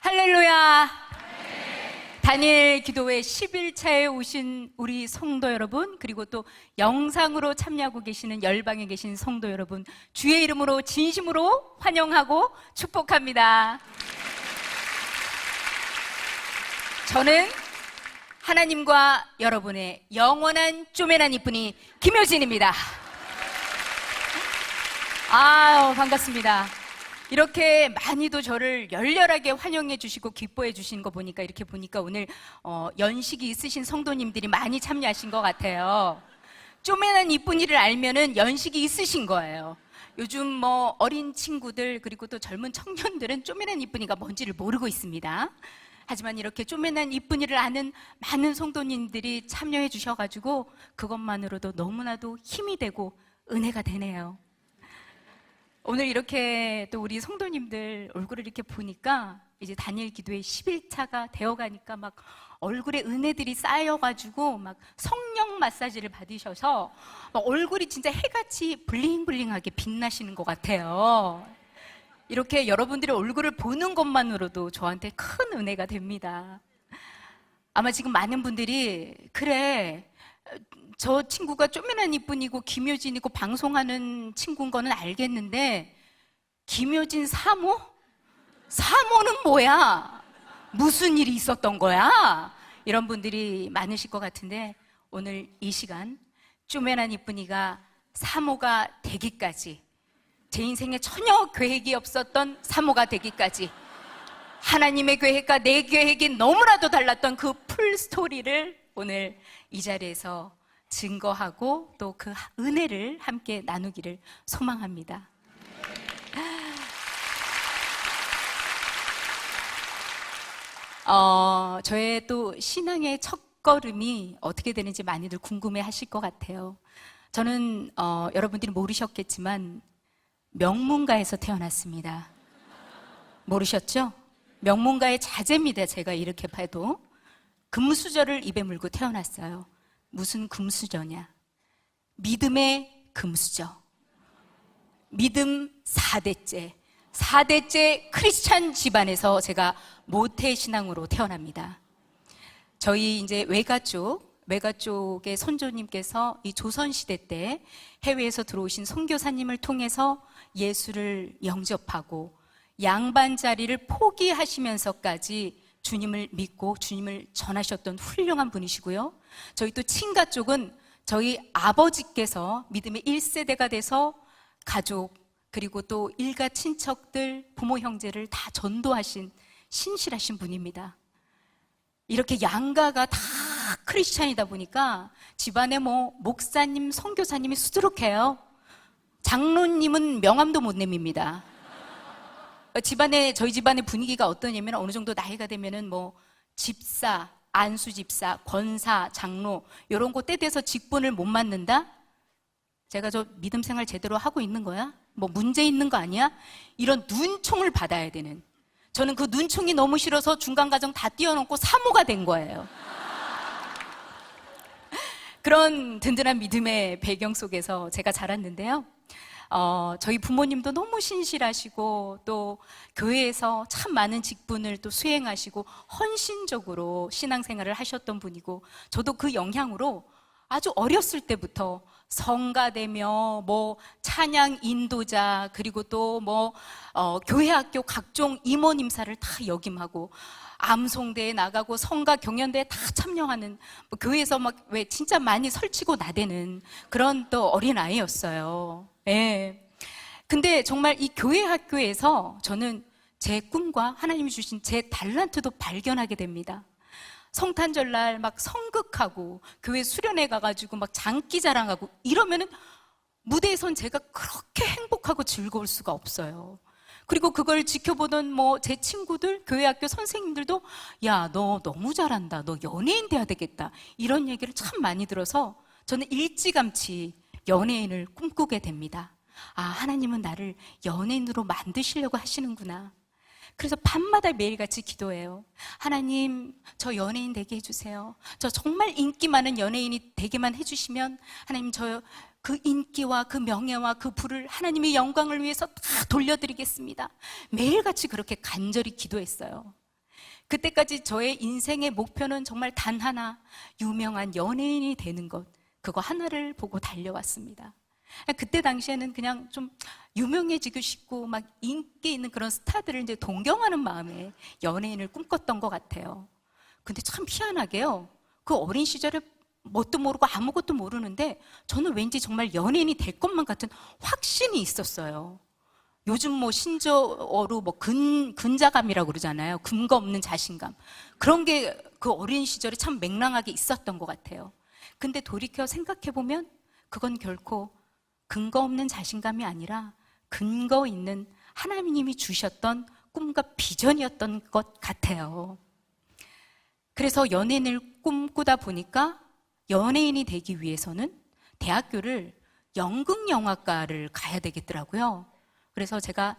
할렐루야. 다니엘 기도회 10일차에 오신 우리 성도 여러분, 그리고 또 영상으로 참여하고 계시는 열방에 계신 성도 여러분, 주의 이름으로 진심으로 환영하고 축복합니다. 저는 하나님과 여러분의 영원한 쪼매난 이쁜이 김효진입니다. 아유, 반갑습니다. 이렇게 많이도 저를 열렬하게 환영해 주시고 기뻐해 주신 거 보니까, 이렇게 보니까 오늘 연식이 있으신 성도님들이 많이 참여하신 것 같아요. 쪼매난 이쁜이를 알면은 연식이 있으신 거예요. 요즘 어린 친구들, 그리고 또 젊은 청년들은 쪼매난 이쁜이가 뭔지를 모르고 있습니다. 하지만 이렇게 쪼매난 이쁜이를 아는 많은 성도님들이 참여해 주셔가지고 그것만으로도 너무나도 힘이 되고 은혜가 되네요. 오늘 이렇게 또 우리 성도님들 얼굴을 이렇게 보니까 이제 다니엘 기도회 10일차가 되어가니까 막 얼굴에 은혜들이 쌓여가지고 막 성령 마사지를 받으셔서 막 얼굴이 진짜 해같이 블링블링하게 빛나시는 것 같아요. 이렇게 여러분들의 얼굴을 보는 것만으로도 저한테 큰 은혜가 됩니다. 아마 지금 많은 분들이, 그래, 저 친구가 쪼매난 이쁜이고 김효진이고 방송하는 친구인 거는 알겠는데 김효진 사모? 사모는 뭐야? 무슨 일이 있었던 거야? 이런 분들이 많으실 것 같은데, 오늘 이 시간 쪼매난 이쁜이가 사모가 되기까지, 제 인생에 전혀 계획이 없었던 사모가 되기까지, 하나님의 계획과 내 계획이 너무나도 달랐던 그 풀 스토리를 오늘 이 자리에서 증거하고 또 그 은혜를 함께 나누기를 소망합니다. 저의 또 신앙의 첫걸음이 어떻게 되는지 많이들 궁금해 하실 것 같아요. 저는 여러분들이 모르셨겠지만 명문가에서 태어났습니다. 모르셨죠? 명문가의 자제입니다. 제가 이렇게 봐도. 금수저를 입에 물고 태어났어요. 무슨 금수저냐? 믿음의 금수저. 믿음 4대째 크리스찬 집안에서 제가 모태신앙으로 태어납니다. 저희 이제 외가 쪽의 선조님께서 이 조선시대 때 해외에서 들어오신 선교사님을 통해서 예수를 영접하고 양반 자리를 포기하시면서까지 주님을 믿고 주님을 전하셨던 훌륭한 분이시고요. 저희 또 친가 쪽은 저희 아버지께서 믿음의 1세대가 돼서 가족, 그리고 또 일가 친척들, 부모 형제를 다 전도하신 신실하신 분입니다. 이렇게 양가가 다 크리스찬이다 보니까 집안에 목사님, 선교사님이 수두룩해요. 장로님은 명함도 못 내밉니다. 저희 집안의 분위기가 어떠냐면, 어느 정도 나이가 되면은 집사, 안수집사, 권사, 장로 이런 거 때 돼서 직분을 못 맡는다? 제가 저 믿음 생활 제대로 하고 있는 거야? 문제 있는 거 아니야? 이런 눈총을 받아야 되는, 저는 그 눈총이 너무 싫어서 중간과정 다 뛰어넘고 사모가 된 거예요. 그런 든든한 믿음의 배경 속에서 제가 자랐는데요. 저희 부모님도 너무 신실하시고 또 교회에서 참 많은 직분을 또 수행하시고 헌신적으로 신앙생활을 하셨던 분이고, 저도 그 영향으로 아주 어렸을 때부터 성가대며 찬양 인도자, 그리고 또 교회 학교 각종 임원 임사를 다 역임하고 암송대에 나가고 성가 경연대에 다 참여하는, 교회에서 왜 진짜 많이 설치고 나대는 그런 또 어린 아이였어요. 예. 근데 정말 이 교회 학교에서 저는 제 꿈과 하나님이 주신 제 달란트도 발견하게 됩니다. 성탄절날 성극하고 교회 수련회 가가지고 장기 자랑하고 이러면은 무대에선 제가 그렇게 행복하고 즐거울 수가 없어요. 그리고 그걸 지켜보던 제 친구들, 교회 학교 선생님들도, 야, 너 너무 잘한다, 너 연예인 돼야 되겠다, 이런 얘기를 참 많이 들어서 저는 일찌감치 연예인을 꿈꾸게 됩니다. 아, 하나님은 나를 연예인으로 만드시려고 하시는구나. 그래서 밤마다 매일같이 기도해요. 하나님, 저 연예인 되게 해주세요. 저 정말 인기 많은 연예인이 되게만 해주시면 하나님, 저 그 인기와 그 명예와 그 부를 하나님의 영광을 위해서 다 돌려드리겠습니다. 매일같이 그렇게 간절히 기도했어요. 그때까지 저의 인생의 목표는 정말 단 하나, 유명한 연예인이 되는 것, 그거 하나를 보고 달려왔습니다. 그때 당시에는 그냥 좀 유명해지고 싶고 막 인기 있는 그런 스타들을 이제 동경하는 마음에 연예인을 꿈꿨던 것 같아요. 근데 참 희한하게요, 그 어린 시절에 뭣도 모르고 아무것도 모르는데 저는 왠지 정말 연예인이 될 것만 같은 확신이 있었어요. 요즘 뭐 신조어로 뭐 근자감이라고 그러잖아요. 근거 없는 자신감. 그런 게 그 어린 시절에 참 맹랑하게 있었던 것 같아요. 근데 돌이켜 생각해보면 그건 결코 근거 없는 자신감이 아니라 근거 있는 하나님이 주셨던 꿈과 비전이었던 것 같아요. 그래서 연예인을 꿈꾸다 보니까 연예인이 되기 위해서는 대학교를 연극영화과를 가야 되겠더라고요. 그래서 제가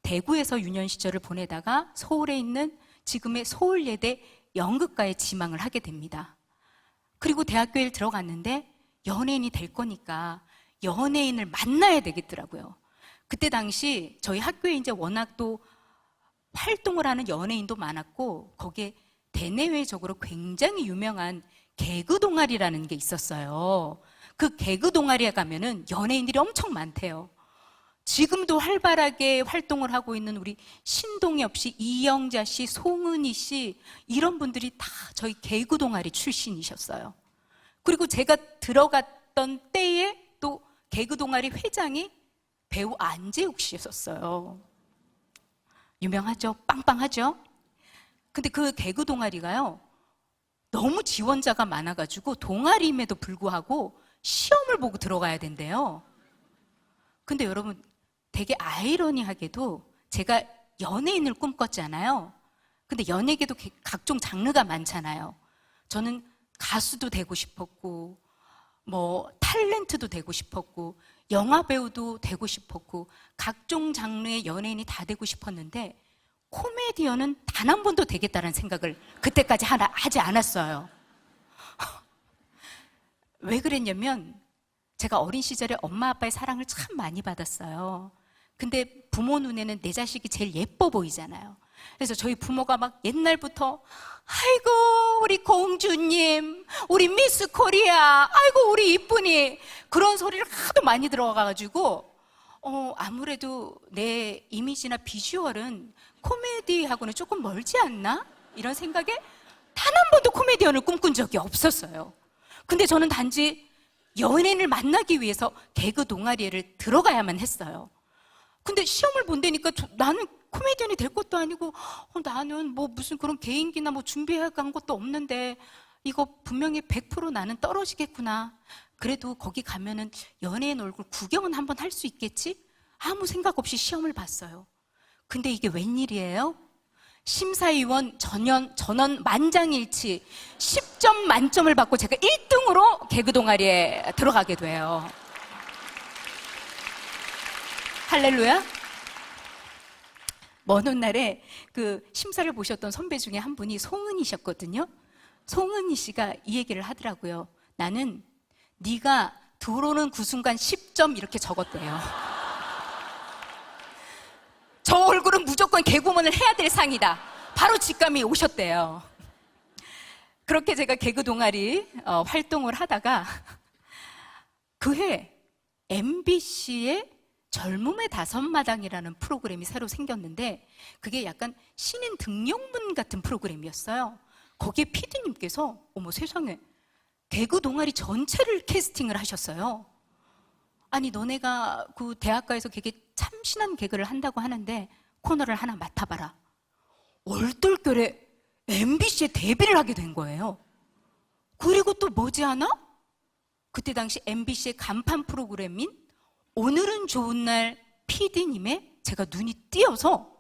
대구에서 유년 시절을 보내다가 서울에 있는 지금의 서울예대 연극과에 지망을 하게 됩니다. 그리고 대학교에 들어갔는데 연예인이 될 거니까 연예인을 만나야 되겠더라고요. 그때 당시 저희 학교에 이제 워낙 또 활동을 하는 연예인도 많았고 거기에 대내외적으로 굉장히 유명한 개그 동아리라는 게 있었어요. 그 개그 동아리에 가면은 연예인들이 엄청 많대요. 지금도 활발하게 활동을 하고 있는 우리 신동엽 씨, 이영자 씨, 송은희 씨 이런 분들이 다 저희 개그 동아리 출신이셨어요. 그리고 제가 들어갔던 때에 또 개그 동아리 회장이 배우 안재욱 씨였었어요. 유명하죠? 빵빵하죠? 근데 그 개그 동아리가요, 너무 지원자가 많아가지고 동아리임에도 불구하고 시험을 보고 들어가야 된대요. 근데 여러분, 되게 아이러니하게도 제가 연예인을 꿈꿨잖아요. 근데 연예계도 각종 장르가 많잖아요. 저는 가수도 되고 싶었고 뭐 탤런트도 되고 싶었고 영화배우도 되고 싶었고 각종 장르의 연예인이 다 되고 싶었는데 코미디언은 단 한 번도 되겠다는 생각을 그때까지 하지 않았어요. 왜 그랬냐면 제가 어린 시절에 엄마 아빠의 사랑을 참 많이 받았어요. 근데 부모 눈에는 내 자식이 제일 예뻐 보이잖아요. 그래서 저희 부모가 막 옛날부터 아이고 우리 공주님, 우리 미스 코리아, 아이고 우리 이쁜이 그런 소리를 하도 많이 들어가가지고 아무래도 내 이미지나 비주얼은 코미디하고는 조금 멀지 않나? 이런 생각에 단 한 번도 코미디언을 꿈꾼 적이 없었어요. 근데 저는 단지 연예인을 만나기 위해서 개그 동아리를 들어가야만 했어요. 근데 시험을 본다니까 나는 코미디언이 될 것도 아니고 나는 뭐 무슨 그런 개인기나 뭐 준비해 간 것도 없는데 이거 분명히 100% 나는 떨어지겠구나. 그래도 거기 가면은 연예인 얼굴 구경은 한번 할 수 있겠지? 아무 생각 없이 시험을 봤어요. 근데 이게 웬일이에요? 심사위원 전원 만장일치 10점 만점을 받고 제가 1등으로 개그 동아리에 들어가게 돼요. 할렐루야. 먼 훗날에 그 심사를 보셨던 선배 중에 한 분이 송은이셨거든요. 송은이 씨가 이 얘기를 하더라고요. 나는 네가 들어오는 그 순간 10점 이렇게 적었대요. 저 얼굴은 무조건 개그우먼을 해야 될 상이다. 바로 직감이 오셨대요. 그렇게 제가 개그 동아리 활동을 하다가 그 해 MBC의 젊음의 다섯마당이라는 프로그램이 새로 생겼는데 그게 약간 신인 등용문 같은 프로그램이었어요. 거기에 PD님께서 어머 세상에 개그 동아리 전체를 캐스팅을 하셨어요. 아니 너네가 그 대학가에서 되게 참신한 개그를 한다고 하는데 코너를 하나 맡아봐라. 얼떨결에 MBC에 데뷔를 하게 된 거예요. 그리고 또 머지않아 그때 당시 MBC의 간판 프로그램인 오늘은 좋은 날 PD님의 제가 눈이 띄어서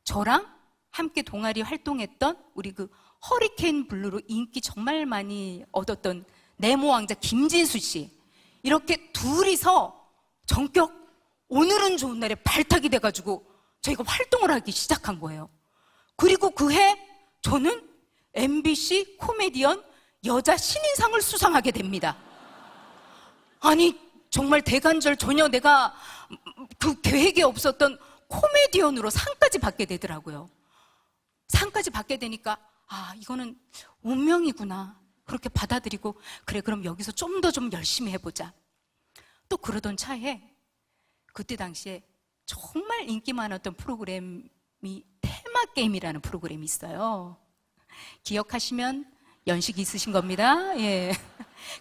저랑 함께 동아리 활동했던 우리 그 허리케인 블루로 인기 정말 많이 얻었던 네모 왕자 김진수 씨 이렇게 둘이서 전격 오늘은 좋은 날에 발탁이 돼가지고 저희가 활동을 하기 시작한 거예요. 그리고 그 해 저는 MBC 코미디언 여자 신인상을 수상하게 됩니다. 아니 정말 대간절 전혀 내가 그 계획에 없었던 코미디언으로 상까지 받게 되더라고요. 상까지 받게 되니까 아, 이거는 운명이구나. 그렇게 받아들이고 그래, 그럼 여기서 좀 더 좀 열심히 해보자. 또 그러던 차에 그때 당시에 정말 인기 많았던 프로그램이 테마 게임이라는 프로그램이 있어요. 기억하시면 연식이 있으신 겁니다. 예.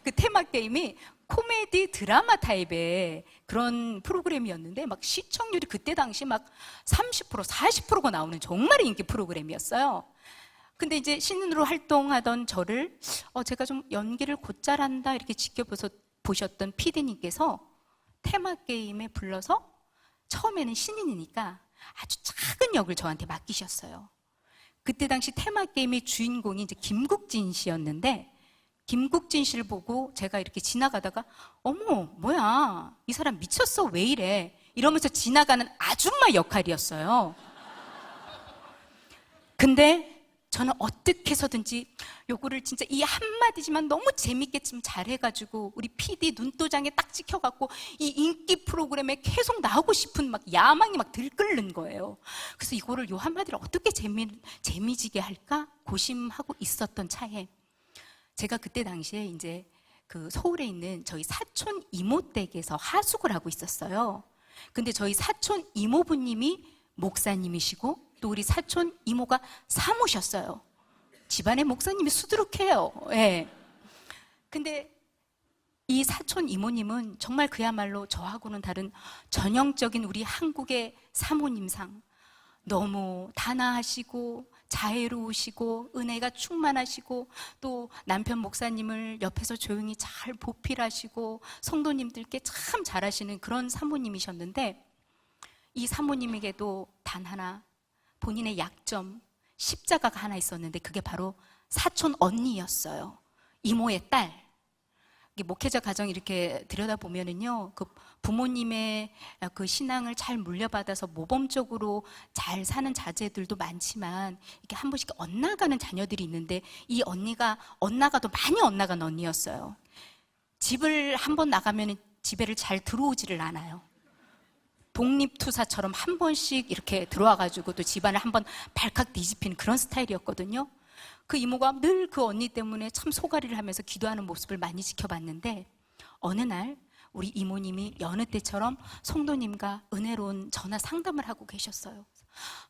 그 테마 게임이 코미디 드라마 타입의 그런 프로그램이었는데 막 시청률이 그때 당시 막 30%, 40%가 나오는 정말 인기 프로그램이었어요. 근데 이제 신인으로 활동하던 저를 제가 좀 연기를 곧잘한다 이렇게 지켜보셨던 PD님께서 테마 게임에 불러서 처음에는 신인이니까 아주 작은 역을 저한테 맡기셨어요. 그때 당시 테마 게임의 주인공이 이제 김국진 씨였는데 김국진 씨를 보고 제가 이렇게 지나가다가 어머, 뭐야, 이 사람 미쳤어, 왜 이래, 이러면서 지나가는 아줌마 역할이었어요. 근데 저는 어떻게 해서든지 요거를 진짜 이 한마디지만 너무 재밌게 좀 잘해가지고 우리 PD 눈도장에 딱 찍혀갖고 이 인기 프로그램에 계속 나오고 싶은 막 야망이 막 들끓는 거예요. 그래서 이거를 요 한마디를 어떻게 재미지게 할까 고심하고 있었던 차에 제가 그때 당시에 이제 그 서울에 있는 저희 사촌 이모 댁에서 하숙을 하고 있었어요. 근데 저희 사촌 이모부님이 목사님이시고 또 우리 사촌 이모가 사모셨어요. 집안에 목사님이 수두룩해요. 예. 근데 이 사촌 이모님은 정말 그야말로 저하고는 다른 전형적인 우리 한국의 사모님상 너무 단아하시고 자애로우시고 은혜가 충만하시고 또 남편 목사님을 옆에서 조용히 잘 보필하시고 성도님들께 참 잘하시는 그런 사모님이셨는데 이 사모님에게도 단 하나 본인의 약점, 십자가가 하나 있었는데 그게 바로 사촌 언니였어요. 이모의 딸. 목회자 가정 이렇게 들여다보면은요, 그 부모님의 그 신앙을 잘 물려받아서 모범적으로 잘 사는 자제들도 많지만 이렇게 한 번씩 엇나가는 자녀들이 있는데 이 언니가 엇나가도 많이 엇나간 언니였어요. 집을 한 번 나가면 집에를 잘 들어오지를 않아요. 독립투사처럼 한 번씩 이렇게 들어와가지고 또 집안을 한 번 발칵 뒤집히는 그런 스타일이었거든요. 그 이모가 늘 그 언니 때문에 참 소가리를 하면서 기도하는 모습을 많이 지켜봤는데 어느 날 우리 이모님이 여느 때처럼 성도님과 은혜로운 전화 상담을 하고 계셨어요.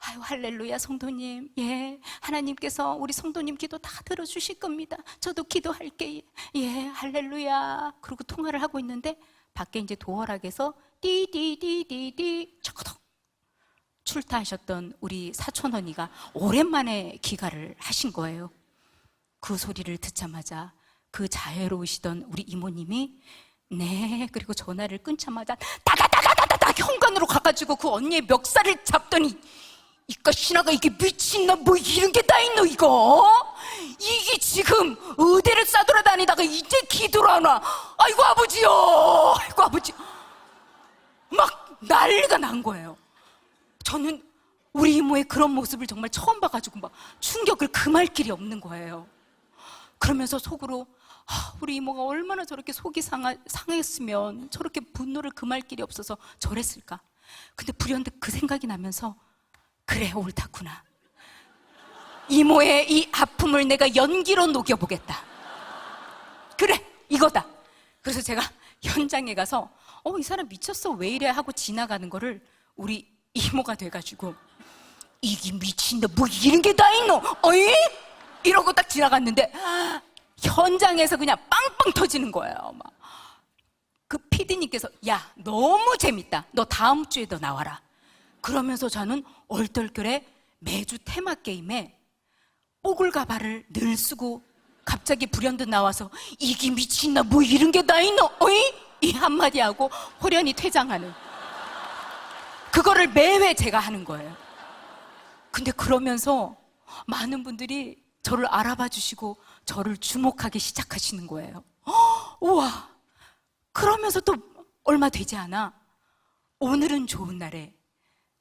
아유, 할렐루야, 성도님. 예, 하나님께서 우리 성도님 기도 다 들어주실 겁니다. 저도 기도할게요. 예, 할렐루야. 그리고 통화를 하고 있는데 밖에 이제 도어락에서 띠디디디디 초코덕 출타하셨던 우리 사촌 언니가 오랜만에 귀가를 하신 거예요. 그 소리를 듣자마자 그 자애로우시던 우리 이모님이 네, 그리고 전화를 끊자마자 다다다다다다 현관으로 가가지고 그 언니의 멱살을 잡더니 이까 신하가 이게 미친나 뭐 이런 게 다 있노 이거? 이게 지금 의대를 싸돌아다니다가 이제 기도를 하나? 아이고 아버지요, 아이고 아버지, 막 난리가 난 거예요. 저는 우리 이모의 그런 모습을 정말 처음 봐가지고 막 충격을 금할 길이 없는 거예요. 그러면서 속으로 우리 이모가 얼마나 저렇게 속이 상했으면 저렇게 분노를 금할 길이 없어서 저랬을까. 근데 불현듯 그 생각이 나면서 그래, 옳다구나. 이모의 이 아픔을 내가 연기로 녹여보겠다. 그래, 이거다. 그래서 제가 현장에 가서 이 사람 미쳤어, 왜 이래 하고 지나가는 거를 우리 이모가 돼가지고 이게 미친다 뭐 이런 게 다 있노? 어이? 이러고 딱 지나갔는데 현장에서 그냥 빵빵 터지는 거예요. 막. 그 PD님께서 야, 너무 재밌다, 너 다음 주에도 나와라. 그러면서 저는 얼떨결에 매주 테마 게임에 뽀글가발을 늘 쓰고 갑자기 불현듯 나와서 이게 미친다 뭐 이런 게 다 있노? 어이? 이 한마디 하고 호련히 퇴장하는, 그거를 매회 제가 하는 거예요. 근데 그러면서 많은 분들이 저를 알아봐 주시고 저를 주목하기 시작하시는 거예요. 우와. 그러면서 또 얼마 되지 않아 오늘은 좋은 날에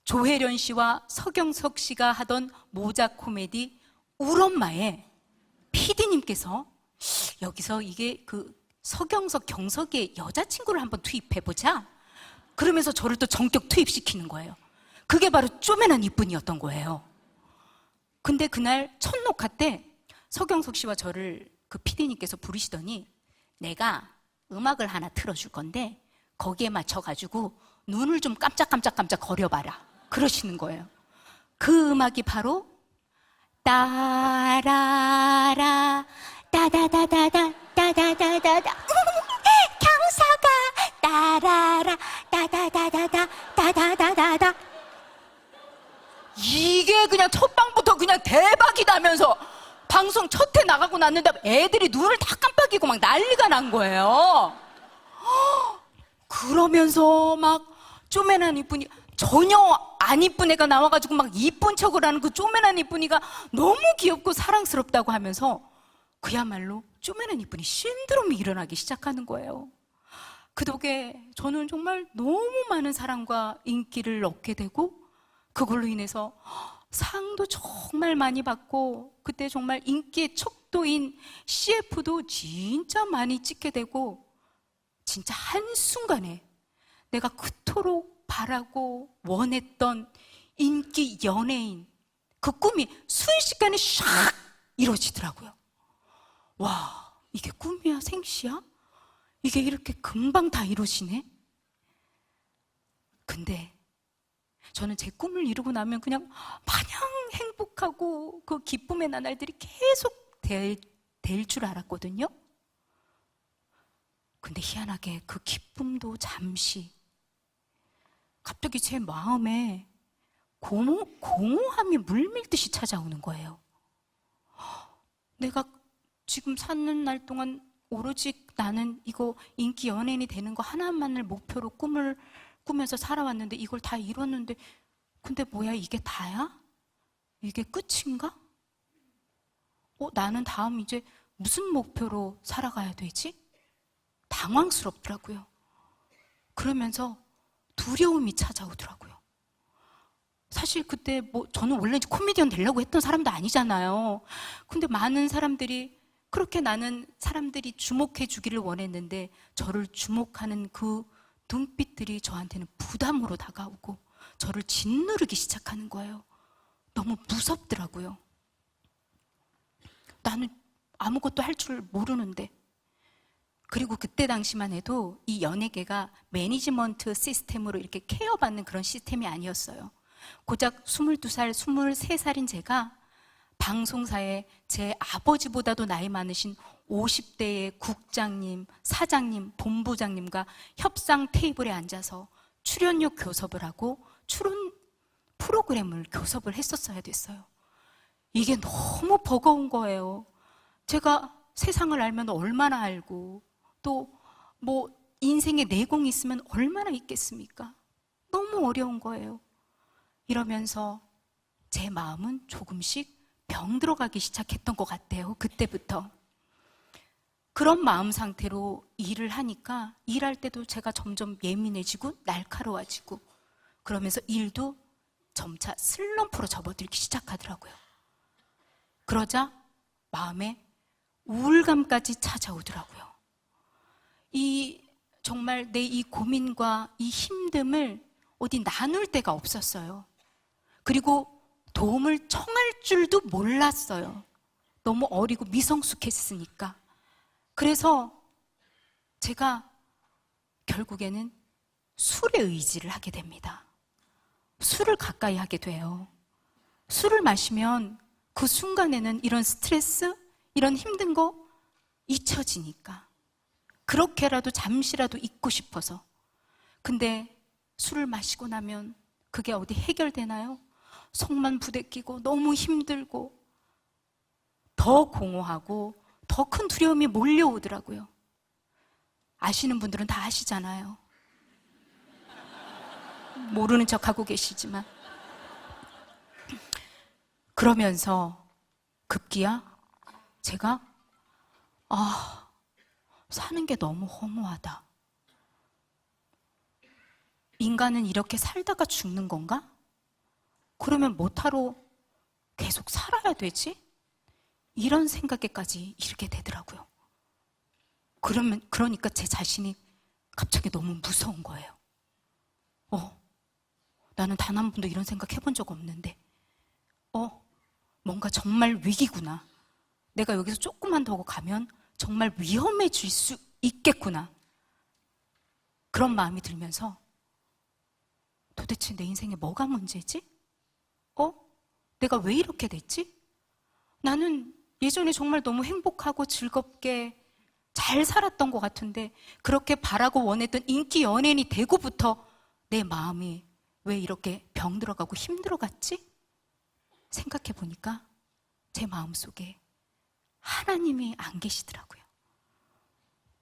조혜련 씨와 서경석 씨가 하던 모자 코미디 울엄마에 PD님께서 여기서 이게 그 서경석, 경석의 여자친구를 한번 투입해보자. 그러면서 저를 또 전격 투입시키는 거예요. 그게 바로 쪼매난 이쁜이었던 거예요. 근데 그날 첫 녹화 때 서경석 씨와 저를 그 PD님께서 부르시더니 내가 음악을 하나 틀어줄 건데 거기에 맞춰가지고 눈을 좀 깜짝깜짝 거려봐라 그러시는 거예요. 그 음악이 바로 따라라 따다다다다 따다다다다 경서가 따라라 따다다다다 따다다다다. 이게 그냥 첫 방부터 그냥 대박이다면서 방송 첫 회 나가고 났는데 애들이 눈을 다 깜빡이고 막 난리가 난 거예요. 그러면서 막 쪼매난 이쁜이, 전혀 안 이쁜 애가 나와가지고 막 이쁜 척을 하는 그 쪼매난 이쁜이가 너무 귀엽고 사랑스럽다고 하면서 그야말로 쪼매난 이쁜이 신드롬이 일어나기 시작하는 거예요. 그 덕에 저는 정말 너무 많은 사랑과 인기를 얻게 되고 그걸로 인해서 상도 정말 많이 받고 그때 정말 인기의 척도인 CF도 진짜 많이 찍게 되고 진짜 한순간에 내가 그토록 바라고 원했던 인기 연예인 그 꿈이 순식간에 샥 이루어지더라고요. 와, 이게 꿈이야 생시야? 이게 이렇게 금방 다 이루어지네? 근데 저는 제 꿈을 이루고 나면 그냥 마냥 행복하고 그 기쁨의 나날들이 계속 될 줄 알았거든요. 근데 희한하게 그 기쁨도 잠시 갑자기 제 마음에 공허함이 물밀듯이 찾아오는 거예요. 내가 지금 사는 날 동안 오로지 나는 이거 인기 연예인이 되는 거 하나만을 목표로 꿈을 꾸면서 살아왔는데 이걸 다 이뤘는데 근데 뭐야 이게 다야? 이게 끝인가? 나는 다음 이제 무슨 목표로 살아가야 되지? 당황스럽더라고요. 그러면서 두려움이 찾아오더라고요. 사실 그때 저는 원래 코미디언 되려고 했던 사람도 아니잖아요. 근데 많은 사람들이 그렇게 나는 사람들이 주목해 주기를 원했는데 저를 주목하는 그 눈빛들이 저한테는 부담으로 다가오고 저를 짓누르기 시작하는 거예요. 너무 무섭더라고요. 나는 아무것도 할 줄 모르는데. 그리고 그때 당시만 해도 이 연예계가 매니지먼트 시스템으로 이렇게 케어받는 그런 시스템이 아니었어요. 고작 22살, 23살인 제가 방송사에 제 아버지보다도 나이 많으신 50대의 국장님, 사장님, 본부장님과 협상 테이블에 앉아서 출연료 교섭을 하고 출연 프로그램을 교섭을 했었어야 됐어요. 이게 너무 버거운 거예요. 제가 세상을 알면 얼마나 알고 또 인생의 내공이 있으면 얼마나 있겠습니까? 너무 어려운 거예요. 이러면서 제 마음은 조금씩 병들어가기 시작했던 것 같아요. 그때부터. 그런 마음 상태로 일을 하니까 일할 때도 제가 점점 예민해지고 날카로워지고 그러면서 일도 점차 슬럼프로 접어들기 시작하더라고요. 그러자 마음에 우울감까지 찾아오더라고요. 정말 내 이 고민과 이 힘듦을 어디 나눌 데가 없었어요. 그리고 도움을 청할 줄도 몰랐어요. 너무 어리고 미성숙했으니까. 그래서 제가 결국에는 술에 의지를 하게 됩니다. 술을 가까이 하게 돼요. 술을 마시면 그 순간에는 이런 스트레스, 이런 힘든 거 잊혀지니까. 그렇게라도 잠시라도 잊고 싶어서. 근데 술을 마시고 나면 그게 어디 해결되나요? 속만 부대끼고 너무 힘들고 더 공허하고 더 큰 두려움이 몰려오더라고요. 아시는 분들은 다 아시잖아요. 모르는 척하고 계시지만. 그러면서 급기야 제가 사는 게 너무 허무하다. 인간은 이렇게 살다가 죽는 건가? 그러면 뭐하러 계속 살아야 되지? 이런 생각에까지 이르게 되더라고요. 그러니까 제 자신이 갑자기 너무 무서운 거예요. 나는 단 한 번도 이런 생각 해본 적 없는데 뭔가 정말 위기구나. 내가 여기서 조금만 더 가면 정말 위험해질 수 있겠구나. 그런 마음이 들면서 도대체 내 인생에 뭐가 문제지? 내가 왜 이렇게 됐지? 나는 예전에 정말 너무 행복하고 즐겁게 잘 살았던 것 같은데 그렇게 바라고 원했던 인기 연예인이 되고부터 내 마음이 왜 이렇게 병들어가고 힘들어갔지? 생각해 보니까 제 마음속에 하나님이 안 계시더라고요.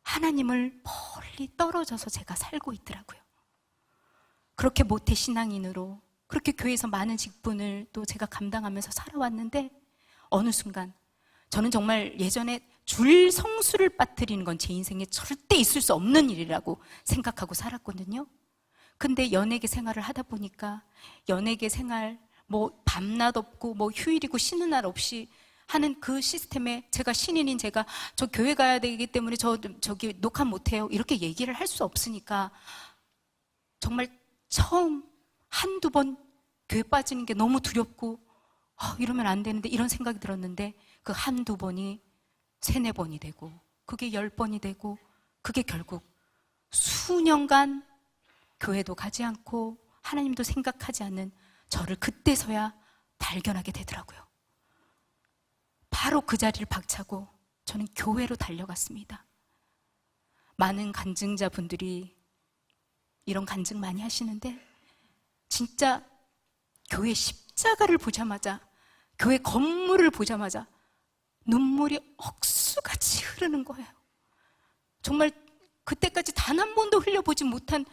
하나님을 멀리 떨어져서 제가 살고 있더라고요. 그렇게 모태 신앙인으로 그렇게 교회에서 많은 직분을 또 제가 감당하면서 살아왔는데 어느 순간 저는 정말 예전에 줄 성수를 빠뜨리는 건 제 인생에 절대 있을 수 없는 일이라고 생각하고 살았거든요. 근데 연예계 생활을 하다 보니까 연예계 생활 뭐 밤낮 없고 뭐 휴일이고 쉬는 날 없이 하는 그 시스템에 제가 신인인 제가 저 교회 가야 되기 때문에 저기 녹화 못해요 이렇게 얘기를 할 수 없으니까 정말 처음 한두 번 교회 빠지는 게 너무 두렵고 이러면 안 되는데 이런 생각이 들었는데 그 한두 번이 세네 번이 되고 그게 10번이 되고 그게 결국 수년간 교회도 가지 않고 하나님도 생각하지 않는 저를 그때서야 발견하게 되더라고요. 바로 그 자리를 박차고 저는 교회로 달려갔습니다. 많은 간증자분들이 이런 간증 많이 하시는데 진짜 교회 십자가를 보자마자 교회 건물을 보자마자 눈물이 억수같이 흐르는 거예요. 정말 그때까지 단 한 번도 흘려보지 못한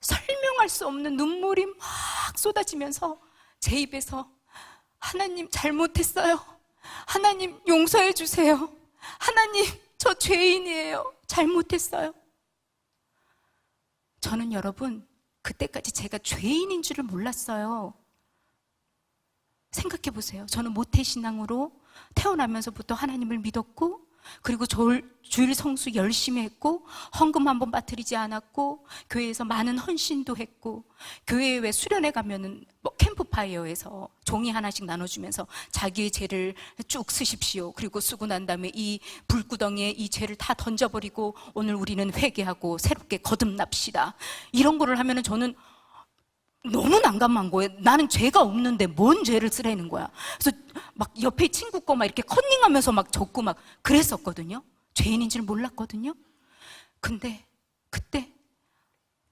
설명할 수 없는 눈물이 막 쏟아지면서 제 입에서 하나님 잘못했어요. 하나님 용서해 주세요. 하나님 저 죄인이에요. 잘못했어요. 저는 여러분 그때까지 제가 죄인인 줄을 몰랐어요. 생각해 보세요. 저는 모태신앙으로 태어나면서부터 하나님을 믿었고 그리고 주일 성수 열심히 했고 헌금 한 번 빠뜨리지 않았고 교회에서 많은 헌신도 했고 교회에 왜 수련회 가면은 뭐 캠프파이어에서 종이 하나씩 나눠주면서 자기의 죄를 쭉 쓰십시오. 그리고 쓰고 난 다음에 이 불구덩이에 이 죄를 다 던져버리고 오늘 우리는 회개하고 새롭게 거듭납시다. 이런 거를 하면은 저는 너무 난감한 거예요. 나는 죄가 없는데 뭔 죄를 쓰라는 거야. 그래서 막 옆에 친구 거 막 이렇게 컨닝하면서 막 적고 막 그랬었거든요. 죄인인 줄 몰랐거든요. 근데 그때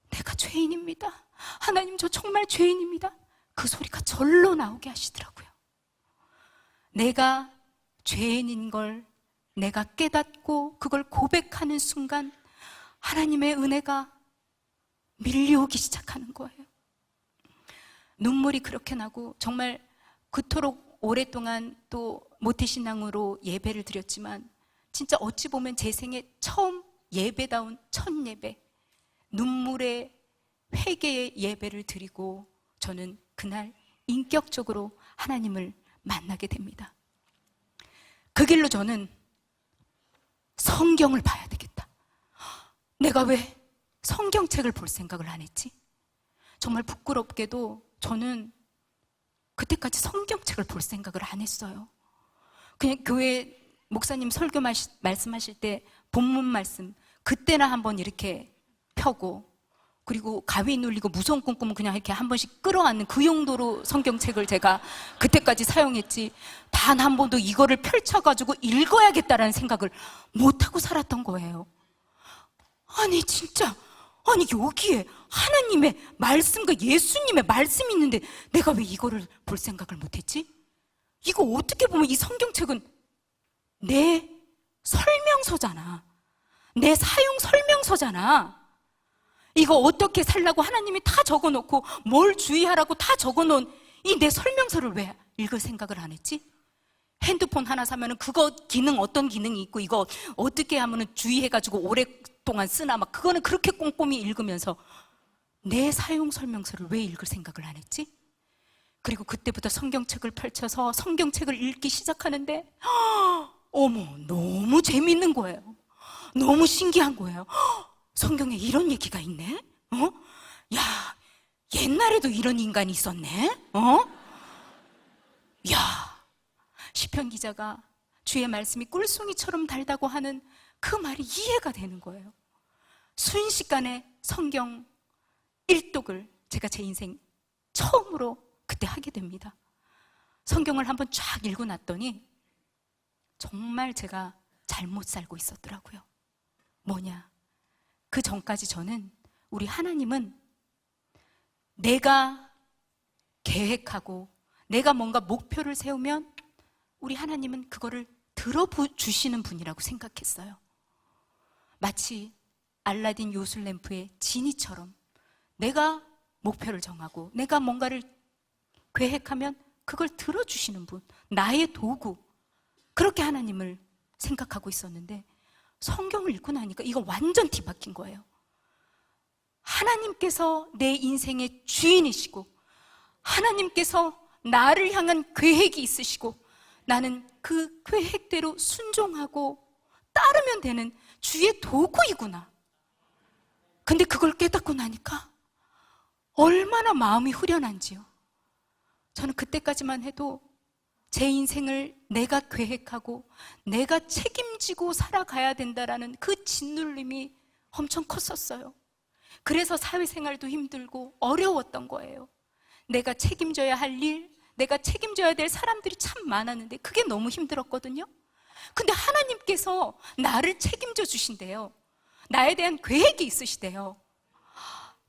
내가 죄인입니다. 하나님 저 정말 죄인입니다. 그 소리가 절로 나오게 하시더라고요. 내가 죄인인 걸 내가 깨닫고 그걸 고백하는 순간 하나님의 은혜가 밀려오기 시작하는 거예요. 눈물이 그렇게 나고 정말 그토록 오랫동안 또 모태신앙으로 예배를 드렸지만 진짜 어찌 보면 제 생에 처음 예배다운 첫 예배, 눈물의 회개의 예배를 드리고 저는 그날 인격적으로 하나님을 만나게 됩니다. 그 길로 저는 성경을 봐야 되겠다. 내가 왜 성경책을 볼 생각을 안 했지? 정말 부끄럽게도 저는 그때까지 성경책을 볼 생각을 안 했어요. 그냥 교회 목사님 설교 말씀하실 때 본문 말씀 그때나 한번 이렇게 펴고 그리고 가위 눌리고 무서운 꿈꾸면 그냥 이렇게 한 번씩 끌어안는 그 용도로 성경책을 제가 그때까지 사용했지 단 한 번도 이거를 펼쳐가지고 읽어야겠다라는 생각을 못하고 살았던 거예요. 아니 진짜 아니 여기에 하나님의 말씀과 예수님의 말씀이 있는데 내가 왜 이거를 볼 생각을 못했지? 이거 어떻게 보면 이 성경책은 내 설명서잖아. 내 사용 설명서잖아. 이거 어떻게 살라고 하나님이 다 적어놓고 뭘 주의하라고 다 적어놓은 이 내 설명서를 왜 읽을 생각을 안 했지? 핸드폰 하나 사면은 그거 기능 어떤 기능이 있고 이거 어떻게 하면은 주의해가지고 오랫동안 쓰나 막 그거는 그렇게 꼼꼼히 읽으면서 내 사용 설명서를 왜 읽을 생각을 안 했지? 그리고 그때부터 성경책을 펼쳐서 성경책을 읽기 시작하는데 어머 너무 재밌는 거예요. 너무 신기한 거예요. 성경에 이런 얘기가 있네? 야 옛날에도 이런 인간이 있었네? 야 김수찬 기자가 주의 말씀이 꿀송이처럼 달다고 하는 그 말이 이해가 되는 거예요. 순식간에 성경 일독을 제가 제 인생 처음으로 그때 하게 됩니다. 성경을 한번 쫙 읽고 났더니 정말 제가 잘못 살고 있었더라고요. 뭐냐? 그 전까지 저는 우리 하나님은 내가 계획하고 내가 뭔가 목표를 세우면 우리 하나님은 그거를 들어주시는 분이라고 생각했어요. 마치 알라딘 요술램프의 지니처럼 내가 목표를 정하고 내가 뭔가를 계획하면 그걸 들어주시는 분, 나의 도구, 그렇게 하나님을 생각하고 있었는데 성경을 읽고 나니까 이거 완전 뒤바뀐 거예요. 하나님께서 내 인생의 주인이시고 하나님께서 나를 향한 계획이 있으시고 나는 그 계획대로 순종하고 따르면 되는 주의 도구이구나. 근데 그걸 깨닫고 나니까 얼마나 마음이 후련한지요. 저는 그때까지만 해도 제 인생을 내가 계획하고 내가 책임지고 살아가야 된다라는 그 짓눌림이 엄청 컸었어요. 그래서 사회생활도 힘들고 어려웠던 거예요. 내가 책임져야 할 일, 내가 책임져야 될 사람들이 참 많았는데 그게 너무 힘들었거든요. 근데 하나님께서 나를 책임져 주신대요. 나에 대한 계획이 있으시대요.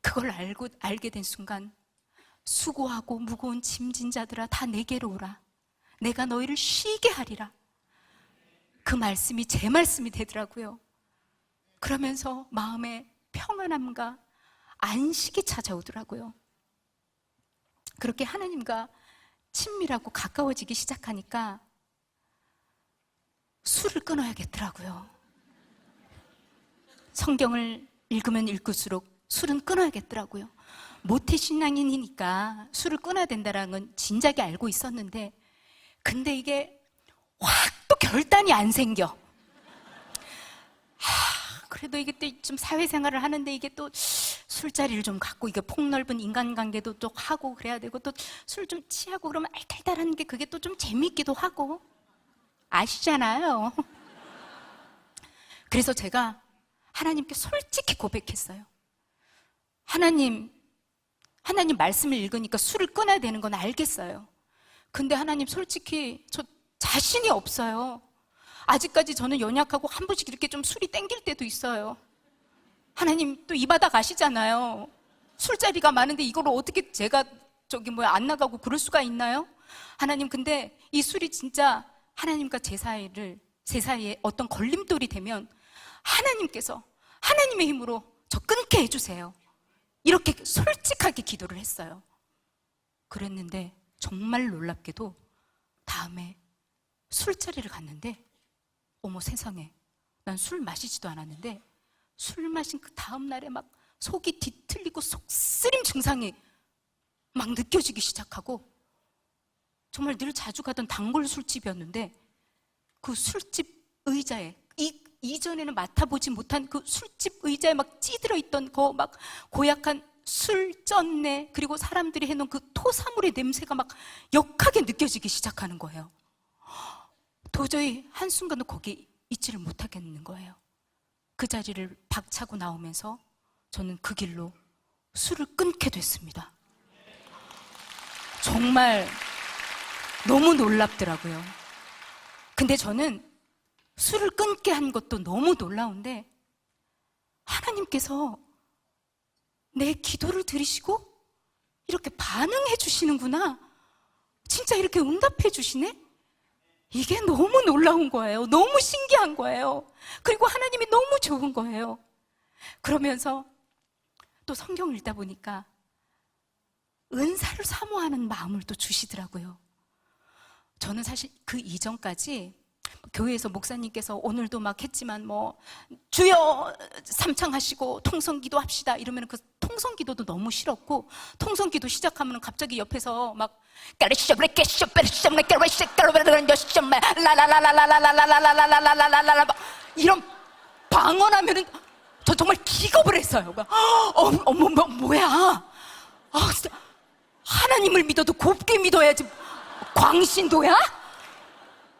그걸 알게 된 순간 수고하고 무거운 짐진 자들아 다 내게로 오라. 내가 너희를 쉬게 하리라. 그 말씀이 제 말씀이 되더라고요. 그러면서 마음에 평안함과 안식이 찾아오더라고요. 그렇게 하나님과 친밀하고 가까워지기 시작하니까 술을 끊어야겠더라고요. 성경을 읽으면 읽을수록 술은 끊어야겠더라고요. 모태신앙인이니까 술을 끊어야 된다는 건 진작에 알고 있었는데 근데 이게 확 또 결단이 안 생겨. 그래도 이게 또 좀 사회생활을 하는데 이게 또 술자리를 좀 갖고 이게 폭넓은 인간관계도 또 하고 그래야 되고 또 술 좀 취하고 그러면 알탈탈하는 게 그게 또 좀 재밌기도 하고 아시잖아요. 그래서 제가 하나님께 솔직히 고백했어요. 하나님 말씀을 읽으니까 술을 끊어야 되는 건 알겠어요. 근데 하나님 솔직히 저 자신이 없어요. 아직까지 저는 연약하고 한 번씩 이렇게 좀 술이 땡길 때도 있어요. 하나님 또 이 바닥 아시잖아요. 술자리가 많은데 이걸 어떻게 제가 안 나가고 그럴 수가 있나요? 하나님 근데 이 술이 진짜 하나님과 제 사이에 어떤 걸림돌이 되면 하나님께서 하나님의 힘으로 저 끊게 해주세요. 이렇게 솔직하게 기도를 했어요. 그랬는데 정말 놀랍게도 다음에 술자리를 갔는데 어머 세상에 난 술 마시지도 않았는데 술 마신 그 다음날에 막 속이 뒤틀리고 속쓰림 증상이 막 느껴지기 시작하고 정말 늘 자주 가던 단골 술집이었는데 그 술집 의자에 이전에는 맡아보지 못한 그 술집 의자에 막 찌들어 있던 그 막 고약한 술 쩐내 그리고 사람들이 해놓은 그 토사물의 냄새가 막 역하게 느껴지기 시작하는 거예요. 도저히 한순간도 거기 있지를 못하겠는 거예요. 그 자리를 박차고 나오면서 저는 그 길로 술을 끊게 됐습니다. 정말 너무 놀랍더라고요. 근데 저는 술을 끊게 한 것도 너무 놀라운데 하나님께서 내 기도를 들으시고 이렇게 반응해 주시는구나. 진짜 이렇게 응답해 주시네? 이게 너무 놀라운 거예요. 너무 신기한 거예요. 그리고 하나님이 너무 좋은 거예요. 그러면서 또 성경을 읽다 보니까 은사를 사모하는 마음을 또 주시더라고요. 저는 사실 그 이전까지 교회에서 목사님께서 오늘도 막 했지만 뭐 주여 삼창하시고 통성기도 합시다 이러면 그 통성기도도 너무 싫었고 통성기도 시작하면 갑자기 옆에서 막 이런 방언하면은 저 정말 기겁을 했어요. 어머 뭐야? 진짜 하나님을 믿어도 곱게 믿어야지 광신도야?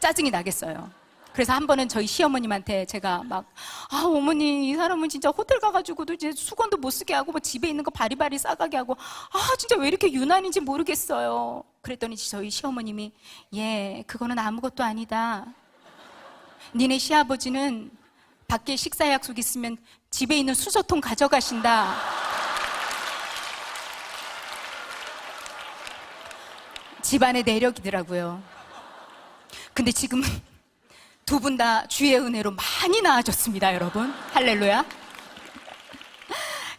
짜증이 나겠어요. 그래서 한 번은 저희 시어머님한테 제가 막, 어머니, 이 사람은 진짜 호텔 가가지고도 이제 수건도 못 쓰게 하고, 뭐 집에 있는 거 바리바리 싸가게 하고, 진짜 왜 이렇게 유난인지 모르겠어요. 그랬더니 저희 시어머님이, 그거는 아무것도 아니다. 니네 시아버지는 밖에 식사 약속 있으면 집에 있는 수저통 가져가신다. 집안의 내력이더라고요. 근데 지금은 두 분 다 주의 은혜로 많이 나아졌습니다, 여러분. 할렐루야.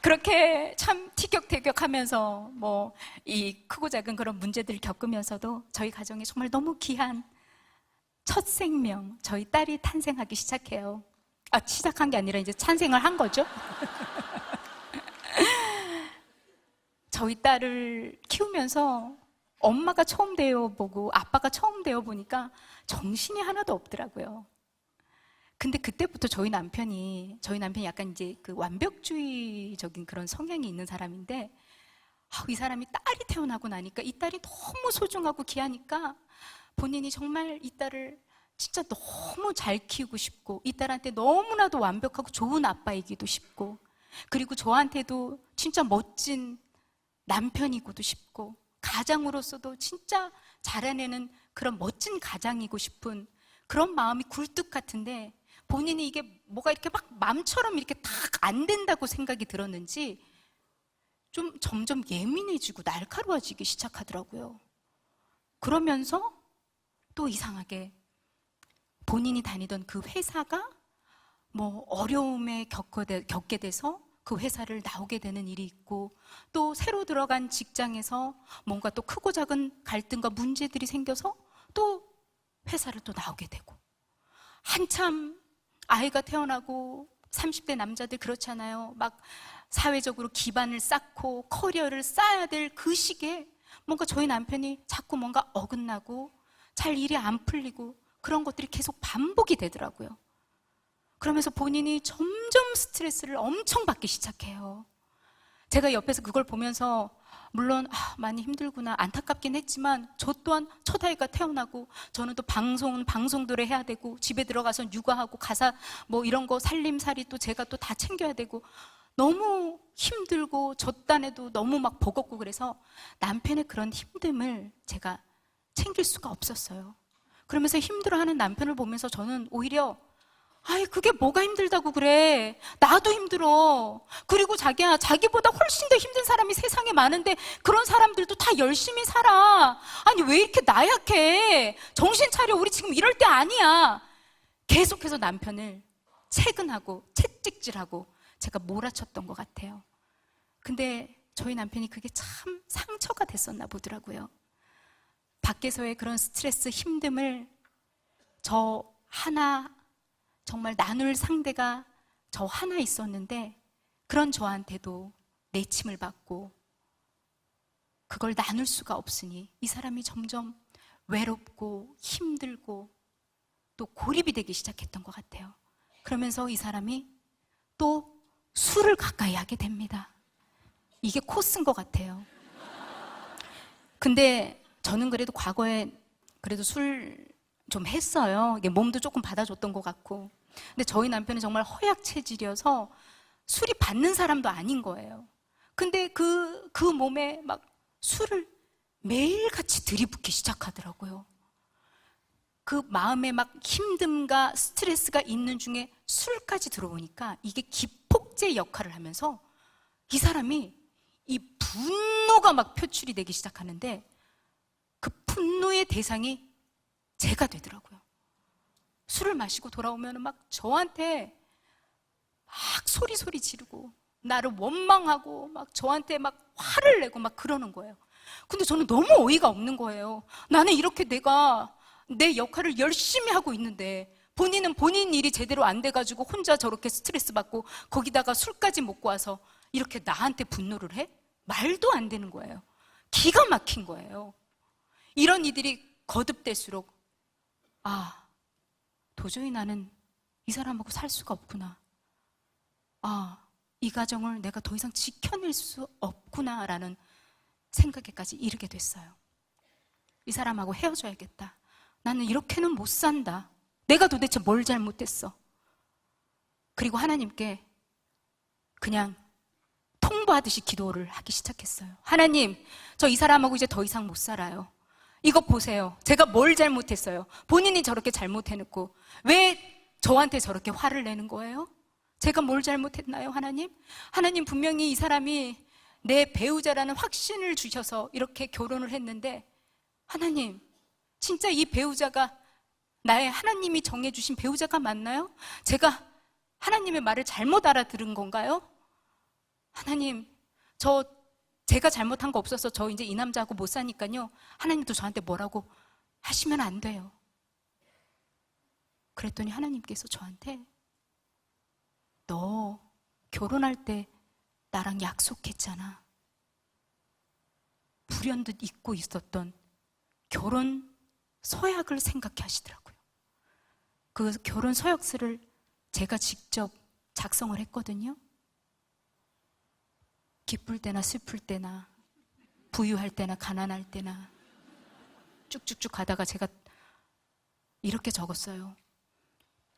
그렇게 참 티격태격하면서 뭐 이 크고 작은 그런 문제들을 겪으면서도 저희 가정에 정말 너무 귀한 첫 생명, 저희 딸이 탄생하기 시작해요. 시작한 게 아니라 이제 찬생을 한 거죠. 저희 딸을 키우면서 엄마가 처음 되어보고 아빠가 처음 되어보니까 정신이 하나도 없더라고요. 근데 그때부터 저희 남편이 약간 이제 그 완벽주의적인 그런 성향이 있는 사람인데, 이 사람이 딸이 태어나고 나니까 이 딸이 너무 소중하고 귀하니까 본인이 정말 이 딸을 진짜 너무 잘 키우고 싶고, 이 딸한테 너무나도 완벽하고 좋은 아빠이기도 싶고, 그리고 저한테도 진짜 멋진 남편이고도 싶고, 가장으로서도 진짜 자라내는 그런 멋진 가장이고 싶은 그런 마음이 굴뚝 같은데, 본인이 이게 뭐가 이렇게 막 맘처럼 이렇게 딱 안 된다고 생각이 들었는지 좀 점점 예민해지고 날카로워지기 시작하더라고요. 그러면서 또 이상하게 본인이 다니던 그 회사가 뭐 어려움에 겪게 돼서 그 회사를 나오게 되는 일이 있고, 또 새로 들어간 직장에서 뭔가 또 크고 작은 갈등과 문제들이 생겨서 또 회사를 또 나오게 되고, 한참 아이가 태어나고 30대 남자들 그렇잖아요. 막 사회적으로 기반을 쌓고 커리어를 쌓아야 될 그 시기에 뭔가 저희 남편이 자꾸 뭔가 어긋나고 잘 일이 안 풀리고 그런 것들이 계속 반복이 되더라고요. 그러면서 본인이 점점 스트레스를 엄청 받기 시작해요. 제가 옆에서 그걸 보면서 물론 많이 힘들구나 안타깝긴 했지만, 저 또한 첫 아이가 태어나고 저는 또 방송들을 해야 되고, 집에 들어가서 육아하고 가사 뭐 이런 거 살림살이 또 제가 또 다 챙겨야 되고, 너무 힘들고 저 딴에도 너무 막 버겁고, 그래서 남편의 그런 힘듦을 제가 챙길 수가 없었어요. 그러면서 힘들어하는 남편을 보면서 저는 오히려 그게 뭐가 힘들다고 그래. 나도 힘들어. 그리고 자기야, 자기보다 훨씬 더 힘든 사람이 세상에 많은데 그런 사람들도 다 열심히 살아. 아니, 왜 이렇게 나약해? 정신 차려. 우리 지금 이럴 때 아니야. 계속해서 남편을 채근하고 채찍질하고 제가 몰아쳤던 것 같아요. 근데 저희 남편이 그게 참 상처가 됐었나 보더라고요. 밖에서의 그런 스트레스, 힘듦을 저 하나 정말 나눌 상대가 저 하나 있었는데, 그런 저한테도 내침을 받고 그걸 나눌 수가 없으니 이 사람이 점점 외롭고 힘들고 또 고립이 되기 시작했던 것 같아요. 그러면서 이 사람이 또 술을 가까이 하게 됩니다. 이게 코스인 것 같아요. 근데 저는 그래도 과거에 그래도 술 좀 했어요. 이게 몸도 조금 받아줬던 것 같고. 근데 저희 남편은 정말 허약 체질이어서 술이 받는 사람도 아닌 거예요. 근데 그 몸에 막 술을 매일같이 들이붓기 시작하더라고요. 그 마음에 막 힘듦과 스트레스가 있는 중에 술까지 들어오니까 이게 기폭제 역할을 하면서 이 사람이 이 분노가 막 표출이 되기 시작하는데, 그 분노의 대상이 제가 되더라고요. 술을 마시고 돌아오면 막 저한테 막 소리 지르고 나를 원망하고 막 저한테 막 화를 내고 막 그러는 거예요. 근데 저는 너무 어이가 없는 거예요. 나는 이렇게 내가 내 역할을 열심히 하고 있는데 본인은 본인 일이 제대로 안 돼가지고 혼자 저렇게 스트레스 받고 거기다가 술까지 먹고 와서 이렇게 나한테 분노를 해? 말도 안 되는 거예요. 기가 막힌 거예요. 이런 이들이 거듭될수록 도저히 나는 이 사람하고 살 수가 없구나. 이 가정을 내가 더 이상 지켜낼 수 없구나라는 생각에까지 이르게 됐어요. 이 사람하고 헤어져야겠다. 나는 이렇게는 못 산다. 내가 도대체 뭘 잘못했어? 그리고 하나님께 그냥 통보하듯이 기도를 하기 시작했어요. 하나님, 저 이 사람하고 이제 더 이상 못 살아요. 이거 보세요. 제가 뭘 잘못했어요? 본인이 저렇게 잘못해놓고 왜 저한테 저렇게 화를 내는 거예요? 제가 뭘 잘못했나요, 하나님? 하나님, 분명히 이 사람이 내 배우자라는 확신을 주셔서 이렇게 결혼을 했는데, 하나님, 진짜 이 배우자가 나의 하나님이 정해주신 배우자가 맞나요? 제가 하나님의 말을 잘못 알아들은 건가요? 하나님, 제가 잘못한 거 없어서 저 이제 이 남자하고 못 사니까요, 하나님도 저한테 뭐라고 하시면 안 돼요. 그랬더니 하나님께서 저한테, 너 결혼할 때 나랑 약속했잖아. 불현듯 잊고 있었던 결혼 서약을 생각해 하시더라고요. 그 결혼 서약서를 제가 직접 작성을 했거든요. 기쁠 때나 슬플 때나 부유할 때나 가난할 때나 쭉쭉쭉 가다가 제가 이렇게 적었어요.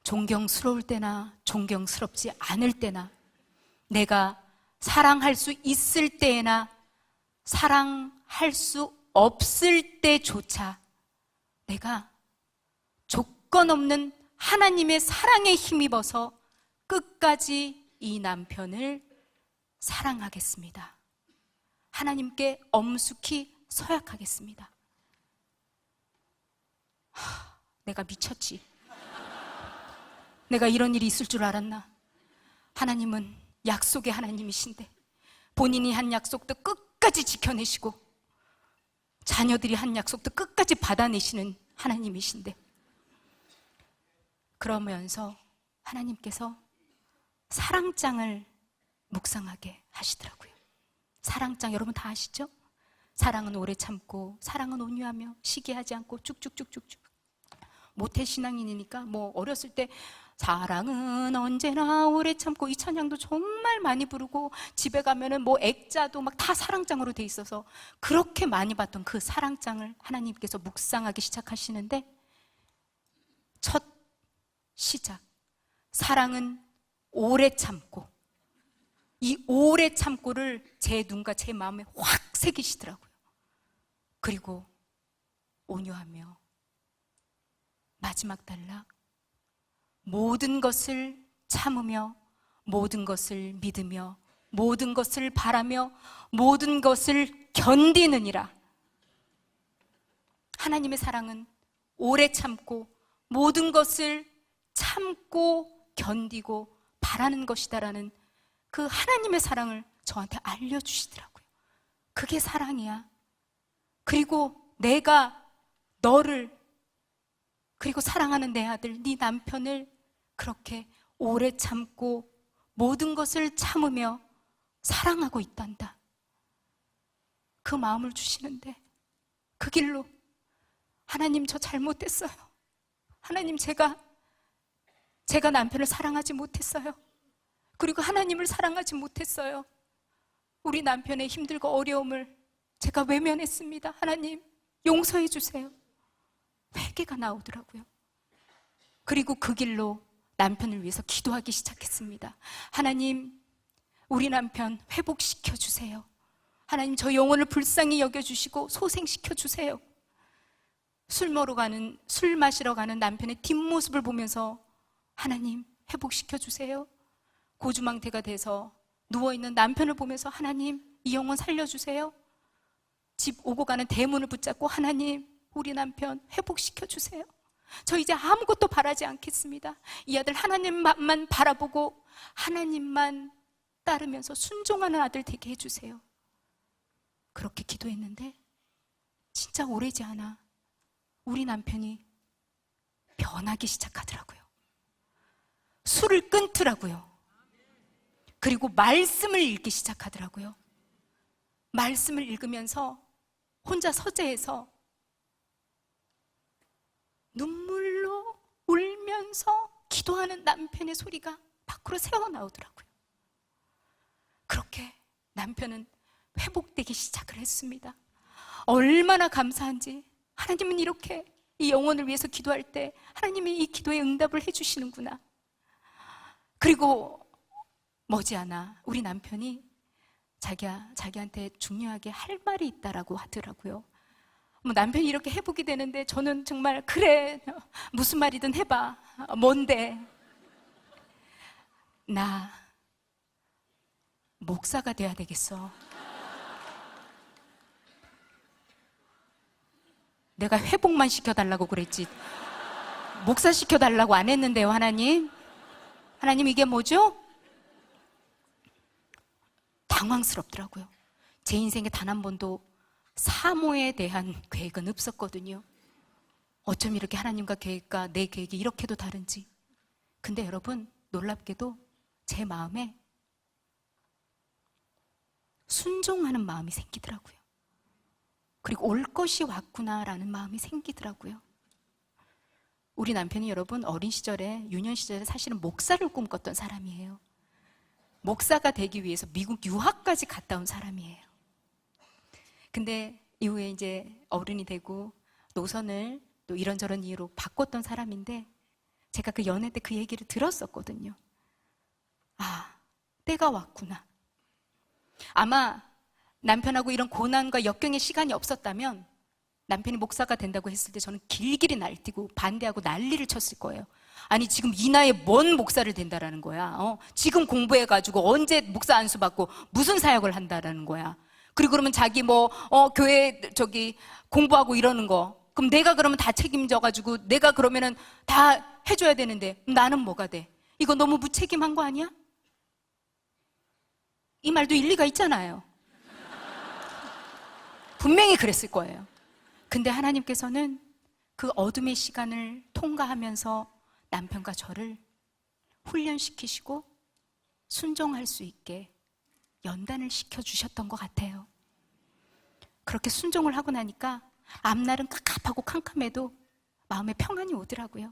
존경스러울 때나 존경스럽지 않을 때나, 내가 사랑할 수 있을 때나 사랑할 수 없을 때조차 내가 조건 없는 하나님의 사랑에 힘입어서 끝까지 이 남편을 사랑하겠습니다. 하나님께 엄숙히 서약하겠습니다. 내가 미쳤지. 내가 이런 일이 있을 줄 알았나? 하나님은 약속의 하나님이신데 본인이 한 약속도 끝까지 지켜내시고 자녀들이 한 약속도 끝까지 받아내시는 하나님이신데, 그러면서 하나님께서 사랑장을 묵상하게 하시더라고요. 사랑장 여러분 다 아시죠? 사랑은 오래 참고 사랑은 온유하며 시기하지 않고 쭉쭉쭉쭉쭉. 모태신앙인이니까 뭐 어렸을 때 사랑은 언제나 오래 참고 이 찬양도 정말 많이 부르고, 집에 가면은 뭐 액자도 막 다 사랑장으로 돼 있어서 그렇게 많이 봤던 그 사랑장을 하나님께서 묵상하기 시작하시는데, 첫 시작, 사랑은 오래 참고, 이 오래 참고를 제 눈과 제 마음에 확 새기시더라고요. 그리고 온유하며, 마지막 단락, 모든 것을 참으며 모든 것을 믿으며 모든 것을 바라며 모든 것을 견디느니라. 하나님의 사랑은 오래 참고 모든 것을 참고 견디고 바라는 것이다라는 그 하나님의 사랑을 저한테 알려주시더라고요. 그게 사랑이야. 그리고 내가 너를, 그리고 사랑하는 내 아들, 네 남편을 그렇게 오래 참고 모든 것을 참으며 사랑하고 있단다. 그 마음을 주시는데, 그 길로 하나님, 저 잘못했어요. 하나님, 제가 남편을 사랑하지 못했어요. 그리고 하나님을 사랑하지 못했어요. 우리 남편의 힘들고 어려움을 제가 외면했습니다. 하나님, 용서해 주세요. 회개가 나오더라고요. 그리고 그 길로 남편을 위해서 기도하기 시작했습니다. 하나님, 우리 남편 회복시켜 주세요. 하나님, 저 영혼을 불쌍히 여겨주시고 소생시켜 주세요. 술 마시러 가는 남편의 뒷모습을 보면서 하나님, 회복시켜 주세요. 고주망태가 돼서 누워있는 남편을 보면서 하나님, 이 영혼 살려주세요. 집 오고 가는 대문을 붙잡고 하나님, 우리 남편 회복시켜 주세요. 저 이제 아무것도 바라지 않겠습니다. 이 아들 하나님만 바라보고 하나님만 따르면서 순종하는 아들 되게 해주세요. 그렇게 기도했는데 진짜 오래지 않아 우리 남편이 변하기 시작하더라고요. 술을 끊더라고요. 그리고 말씀을 읽기 시작하더라고요. 말씀을 읽으면서 혼자 서재에서 눈물로 울면서 기도하는 남편의 소리가 밖으로 새어나오더라고요. 그렇게 남편은 회복되기 시작을 했습니다. 얼마나 감사한지, 하나님은 이렇게 이 영혼을 위해서 기도할 때 하나님이 이 기도에 응답을 해주시는구나. 그리고 머지않아 우리 남편이 자기한테 중요하게 할 말이 있다라고 하더라고요. 뭐 남편이 이렇게 해보게 되는데 저는 정말 그래, 무슨 말이든 해봐. 뭔데? 나 목사가 돼야 되겠어. 내가 회복만 시켜달라고 그랬지 목사 시켜달라고 안 했는데요. 하나님 이게 뭐죠? 당황스럽더라고요. 제 인생에 단 한 번도 사모에 대한 계획은 없었거든요. 어쩜 이렇게 하나님과 계획과 내 계획이 이렇게도 다른지. 근데 여러분, 놀랍게도 제 마음에 순종하는 마음이 생기더라고요. 그리고 올 것이 왔구나라는 마음이 생기더라고요. 우리 남편이 여러분 어린 시절에, 유년 시절에 사실은 목사를 꿈꿨던 사람이에요. 목사가 되기 위해서 미국 유학까지 갔다 온 사람이에요. 근데 이후에 이제 어른이 되고 노선을 또 이런저런 이유로 바꿨던 사람인데, 제가 그 연애 때 그 얘기를 들었었거든요. 아, 때가 왔구나. 아마 남편하고 이런 고난과 역경의 시간이 없었다면 남편이 목사가 된다고 했을 때 저는 길길이 날뛰고 반대하고 난리를 쳤을 거예요. 아니 지금 이 나이에 뭔 목사를 된다라는 거야. 지금 공부해가지고 언제 목사 안수 받고 무슨 사역을 한다라는 거야. 그리고 그러면 자기 교회 공부하고 이러는 거, 그럼 내가 그러면 다 책임져가지고 내가 그러면은 다 해줘야 되는데 나는 뭐가 돼? 이거 너무 무책임한 거 아니야? 이 말도 일리가 있잖아요. 분명히 그랬을 거예요. 근데 하나님께서는 그 어둠의 시간을 통과하면서 남편과 저를 훈련시키시고 순종할 수 있게 연단을 시켜주셨던 것 같아요. 그렇게 순종을 하고 나니까 앞날은 깝깝하고 캄캄해도 마음에 평안이 오더라고요.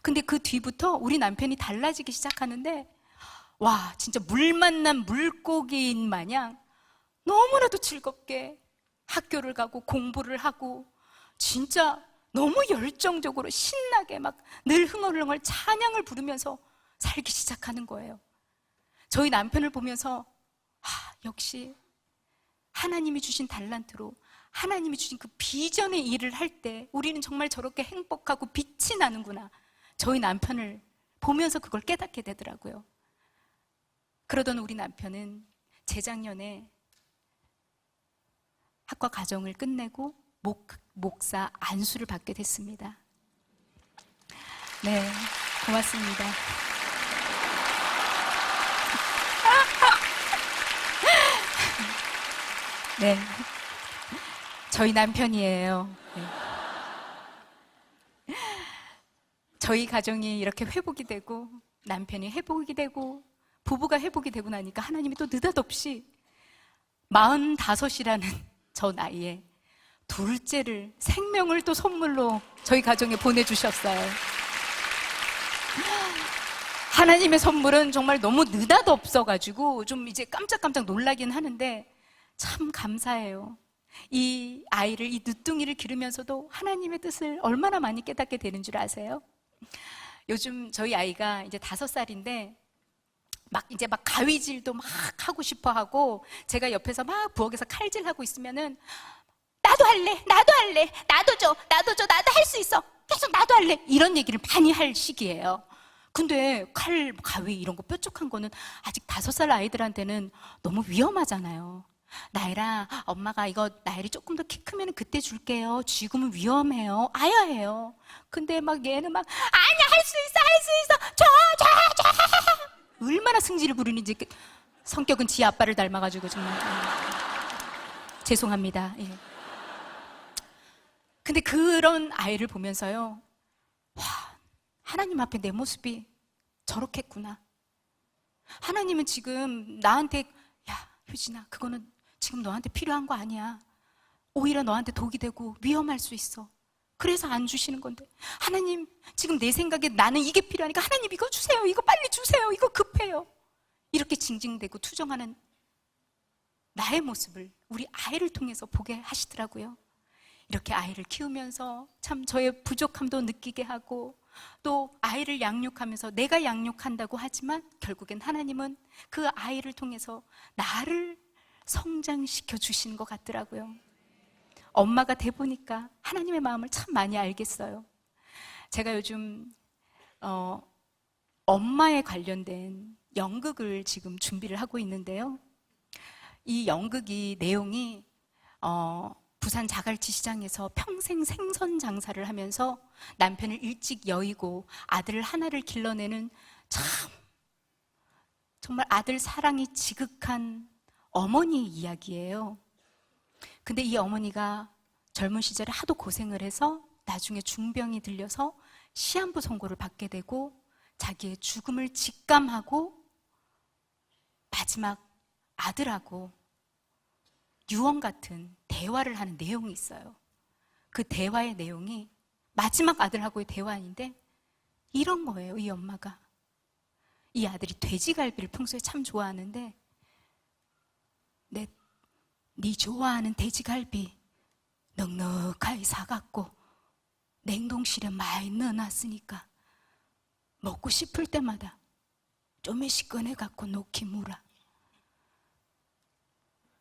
근데 그 뒤부터 우리 남편이 달라지기 시작하는데, 와, 진짜 물 만난 물고기인 마냥 너무나도 즐겁게 학교를 가고 공부를 하고 진짜 너무 열정적으로 신나게 막 늘 흥얼흥얼 찬양을 부르면서 살기 시작하는 거예요. 저희 남편을 보면서 역시 하나님이 주신 달란트로 하나님이 주신 그 비전의 일을 할 때 우리는 정말 저렇게 행복하고 빛이 나는구나. 저희 남편을 보면서 그걸 깨닫게 되더라고요. 그러던 우리 남편은 재작년에 학과 과정을 끝내고 목사 안수를 받게 됐습니다. 네, 고맙습니다. 네, 저희 남편이에요. 네. 저희 가정이 이렇게 회복이 되고 남편이 회복이 되고 부부가 회복이 되고 나니까 하나님이 또 느닷없이 45이라는 저 나이에 둘째를, 생명을 또 선물로 저희 가정에 보내주셨어요. 하나님의 선물은 정말 너무 느닷없어가지고 좀 이제 깜짝깜짝 놀라긴 하는데 참 감사해요. 이 아이를, 이 늦둥이를 기르면서도 하나님의 뜻을 얼마나 많이 깨닫게 되는 줄 아세요? 요즘 저희 아이가 이제 5살인데 이제 가위질도 막 하고 싶어 하고, 제가 옆에서 막 부엌에서 칼질하고 있으면은 나도 할래, 나도 할래, 나도 줘, 나도 할 수 있어, 계속 나도 할래, 이런 얘기를 많이 할 시기예요. 근데 가위 이런 거 뾰족한 거는 아직 5살 아이들한테는 너무 위험하잖아요. 나엘아, 엄마가 이거 나엘이 조금 더 키 크면 그때 줄게요. 지금은 위험해요. 아야해요. 근데 얘는 아니야, 할 수 있어, 줘. 얼마나 승질을 부리는지. 성격은 지 아빠를 닮아가지고 정말 죄송합니다. 예. 근데 그런 아이를 보면서요, 와, 하나님 앞에 내 모습이 저렇겠구나. 하나님은 지금 나한테, 야, 효진아, 그거는 지금 너한테 필요한 거 아니야. 오히려 너한테 독이 되고 위험할 수 있어. 그래서 안 주시는 건데, 하나님 지금 내 생각에 나는 이게 필요하니까 하나님 이거 주세요, 이거 빨리 주세요, 이거 급해요. 이렇게 징징대고 투정하는 나의 모습을 우리 아이를 통해서 보게 하시더라고요. 이렇게 아이를 키우면서 참 저의 부족함도 느끼게 하고, 또 아이를 양육하면서 내가 양육한다고 하지만 결국엔 하나님은 그 아이를 통해서 나를 성장시켜 주시는 것 같더라고요. 엄마가 돼 보니까 하나님의 마음을 참 많이 알겠어요. 제가 요즘 엄마에 관련된 연극을 지금 준비를 하고 있는데요. 이 연극이 내용이 부산 자갈치 시장에서 평생 생선 장사를 하면서 남편을 일찍 여의고 아들 하나를 길러내는 참 정말 아들 사랑이 지극한 어머니 이야기예요. 근데 이 어머니가 젊은 시절에 하도 고생을 해서 나중에 중병이 들려서 시한부 선고를 받게 되고 자기의 죽음을 직감하고 마지막 아들하고 유언 같은 대화를 하는 내용이 있어요. 그 대화의 내용이 마지막 아들하고의 대화인데 이런 거예요. 이 엄마가, 이 아들이 돼지갈비를 평소에 참 좋아하는데, 네 좋아하는 돼지갈비 넉넉하게 사갖고 냉동실에 많이 넣어놨으니까 먹고 싶을 때마다 조금씩 꺼내갖고 놓기 무라.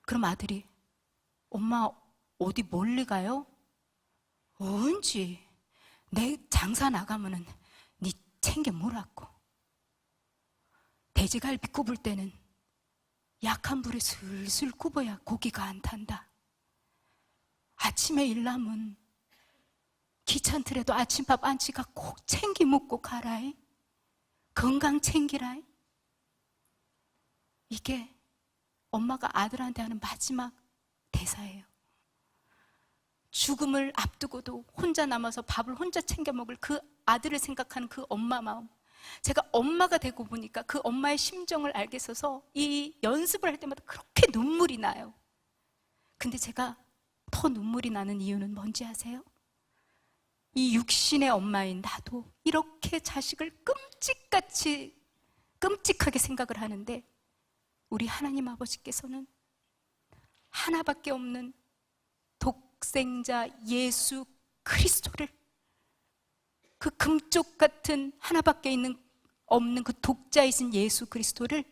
그럼 아들이, 엄마 어디 멀리 가요? 언제 내 장사 나가면은 니 챙겨 먹으라고. 돼지갈비 굽을 때는 약한 불에 슬슬 굽어야 고기가 안 탄다. 아침에 일나면 귀찮더라도 아침밥 안치가 꼭 챙기 먹고 가라이. 건강 챙기라이. 이게 엄마가 아들한테 하는 마지막 대사예요. 죽음을 앞두고도 혼자 남아서 밥을 혼자 챙겨 먹을 그 아들을 생각하는 그 엄마 마음. 제가 엄마가 되고 보니까 그 엄마의 심정을 알겠어서 이 연습을 할 때마다 그렇게 눈물이 나요. 근데 제가 더 눈물이 나는 이유는 뭔지 아세요? 이 육신의 엄마인 나도 이렇게 자식을 끔찍하게 생각을 하는데, 우리 하나님 아버지께서는 하나밖에 없는 독생자 예수 그리스도를, 그 금쪽 같은 하나밖에 없는 그 독자이신 예수 그리스도를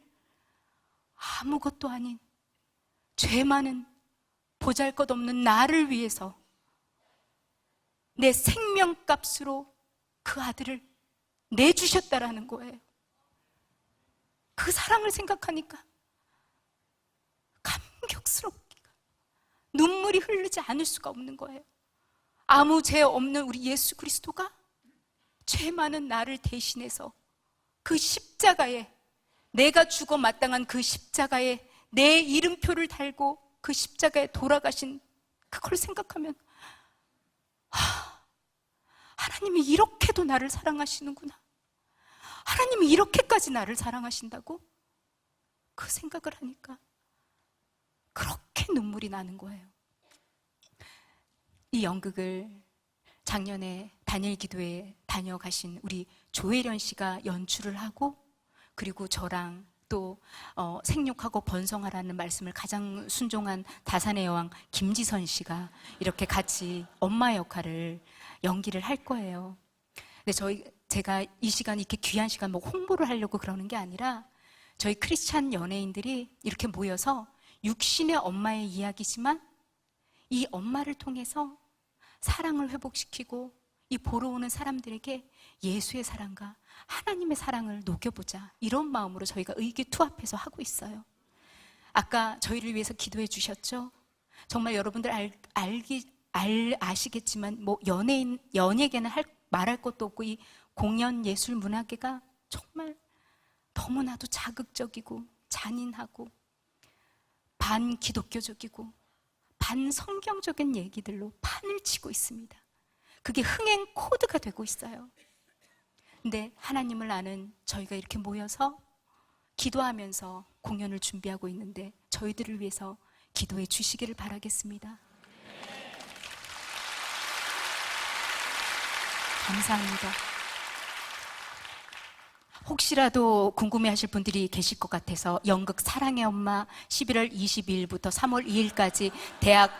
아무것도 아닌 죄 많은 보잘것없는 나를 위해서 내 생명값으로 그 아들을 내주셨다라는 거예요. 그 사랑을 생각하니까 감격스럽기가, 눈물이 흐르지 않을 수가 없는 거예요. 아무 죄 없는 우리 예수 그리스도가 죄 많은 나를 대신해서 그 십자가에, 내가 죽어 마땅한 그 십자가에 내 이름표를 달고 그 십자가에 돌아가신 그걸 생각하면 하나님이 이렇게도 나를 사랑하시는구나, 하나님이 이렇게까지 나를 사랑하신다고, 그 생각을 하니까 그렇게 눈물이 나는 거예요. 이 연극을 작년에 단일 기도에 다녀가신 우리 조혜련 씨가 연출을 하고, 그리고 저랑 또 생육하고 번성하라는 말씀을 가장 순종한 다산의 여왕 김지선 씨가 이렇게 같이 엄마 역할을 연기를 할 거예요. 근데 제가 이 시간, 이렇게 귀한 시간 뭐 홍보를 하려고 그러는 게 아니라, 저희 크리스찬 연예인들이 이렇게 모여서 육신의 엄마의 이야기지만 이 엄마를 통해서 사랑을 회복시키고 이 보러 오는 사람들에게 예수의 사랑과 하나님의 사랑을 녹여보자, 이런 마음으로 저희가 의기투합해서 하고 있어요. 아까 저희를 위해서 기도해 주셨죠? 정말 여러분들 아시겠지만 뭐 연예계는 말할 것도 없고, 이 공연 예술 문화계가 정말 너무나도 자극적이고 잔인하고 반기독교적이고 반성경적인 얘기들로 판을 치고 있습니다. 그게 흥행 코드가 되고 있어요. 근데 하나님을 아는 저희가 이렇게 모여서 기도하면서 공연을 준비하고 있는데, 저희들을 위해서 기도해 주시기를 바라겠습니다. 감사합니다. 혹시라도 궁금해하실 분들이 계실 것 같아서 연극 사랑의 엄마 11월 22일부터 3월 2일까지 대학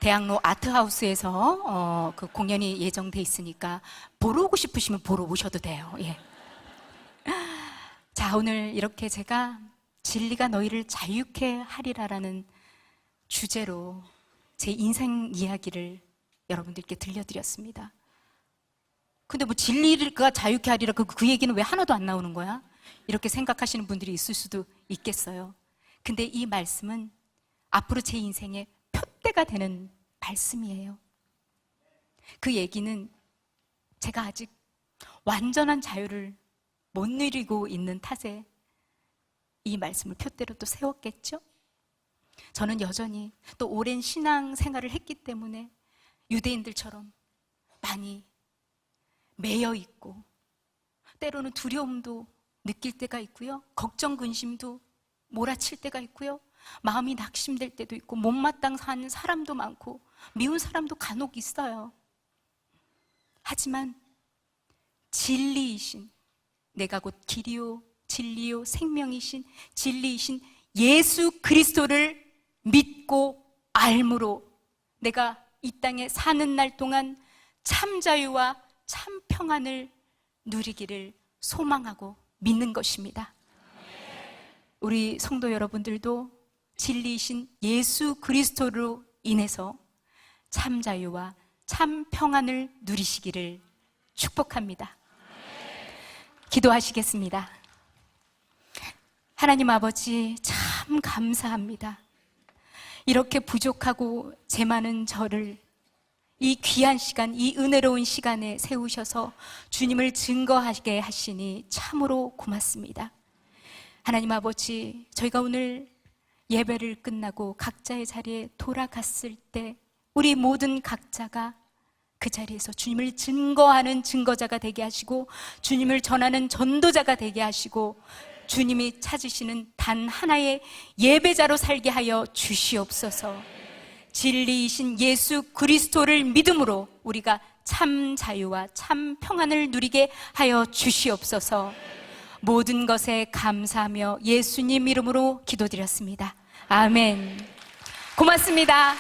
대학로 아트하우스에서 그 공연이 예정돼 있으니까 보러 오고 싶으시면 보러 오셔도 돼요. 예. 자, 오늘 이렇게 제가 진리가 너희를 자유케 하리라라는 주제로 제 인생 이야기를 여러분들께 들려드렸습니다. 근데 뭐 진리가 자유케 하리라 그 얘기는 왜 하나도 안 나오는 거야? 이렇게 생각하시는 분들이 있을 수도 있겠어요. 근데 이 말씀은 앞으로 제 인생의 표대가 되는 말씀이에요. 그 얘기는 제가 아직 완전한 자유를 못 누리고 있는 탓에 이 말씀을 표대로 또 세웠겠죠? 저는 여전히 또 오랜 신앙 생활을 했기 때문에 유대인들처럼 많이 매여 있고 때로는 두려움도 느낄 때가 있고요. 걱정, 근심도 몰아칠 때가 있고요. 마음이 낙심될 때도 있고 못마땅한 사람도 많고 미운 사람도 간혹 있어요. 하지만 진리이신, 내가 곧 길이요 진리요 생명이신 진리이신 예수 그리스도를 믿고 알므로 내가 이 땅에 사는 날 동안 참 자유와 참 평안을 누리기를 소망하고 믿는 것입니다. 우리 성도 여러분들도 진리이신 예수 그리스도로 인해서 참 자유와 참 평안을 누리시기를 축복합니다. 기도하시겠습니다. 하나님 아버지, 참 감사합니다. 이렇게 부족하고 재 많은 저를 이 귀한 시간, 이 은혜로운 시간에 세우셔서 주님을 증거하게 하시니 참으로 고맙습니다. 하나님 아버지, 저희가 오늘 예배를 끝나고 각자의 자리에 돌아갔을 때 우리 모든 각자가 그 자리에서 주님을 증거하는 증거자가 되게 하시고 주님을 전하는 전도자가 되게 하시고 주님이 찾으시는 단 하나의 예배자로 살게 하여 주시옵소서. 진리이신 예수 그리스도를 믿음으로 우리가 참 자유와 참 평안을 누리게 하여 주시옵소서. 모든 것에 감사하며 예수님 이름으로 기도드렸습니다. 아멘. 고맙습니다.